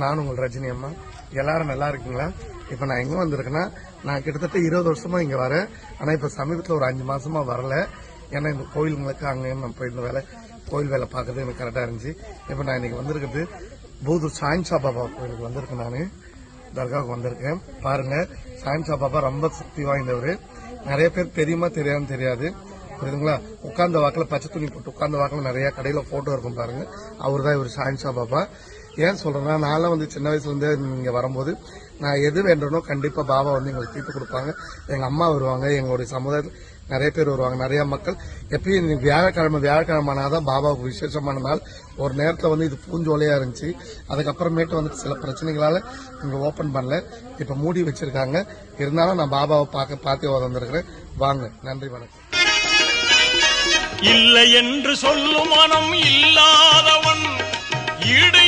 நான் உங்கள் ரஜினி அம்மா. எல்லாரும் நல்லா இருக்கீங்களா? இப்ப நான் எங்க வந்திருக்கேன்னா, நான் கிட்டத்தட்ட 20 வருஷமா இங்க வரேன். ஆனா இப்ப சமீபத்தில் ஒரு 5 மாசமா வரல. ஏன்னா இந்த கோயிலுங்களுக்கு அங்கேயும் நான் போய் இந்த கோயில் வேலை பார்க்கறது எனக்கு கரெக்டா இருந்துச்சு. இப்ப நான் இன்னைக்கு வந்திருக்கிறது பூதூர் சாய்ன்சா பாபா கோயிலுக்கு வந்திருக்கேன். நான் தர்காவுக்கு வந்திருக்கேன். பாருங்க, சாய்ன்சா பாபா ரொம்ப சக்தி வாய்ந்தவர். நிறைய பேர் தெரியுமா தெரியாதுன்னு தெரியாது, புரியுதுங்களா? உட்கார்ந்த வாக்கில் பச்சை துணி போட்டு உட்கார்ந்த வாக்கில் நிறைய கடையில போட்டோ இருக்கும் பாருங்க. அவர் தான் இவர் சாய்ன்சா பாபா. ஏன் சொல்றேன்னா, நான்லாம் வந்து சின்ன வயசுல இருந்தே இங்க வரும்போது நான் எது வேண்டனோ கண்டிப்பா பாபா வந்து எங்களுக்கு தீர்த்து கொடுப்பாங்க. எங்க அம்மா வருவாங்க, எங்களுடைய சமுதாயத்தில் நிறைய பேர் வருவாங்க, நிறைய மக்கள். எப்பயும் வியாழக்கிழமை ஆனாதான் பாபாவுக்கு விசேஷமான நாள். ஒரு நேரத்தில் வந்து இது பூஞ்சோலையா இருந்துச்சு. அதுக்கப்புறமேட்டு வந்து சில பிரச்சனைகளால இங்க ஓபன் பண்ணல, இப்ப மூடி வச்சிருக்காங்க. இருந்தாலும் நான் பாபாவை பார்த்து வந்திருக்கிறேன். வாங்க, நன்றி, வணக்கம். இல்லை என்று சொல்லும் மனம் இல்லாதவன் ஈடு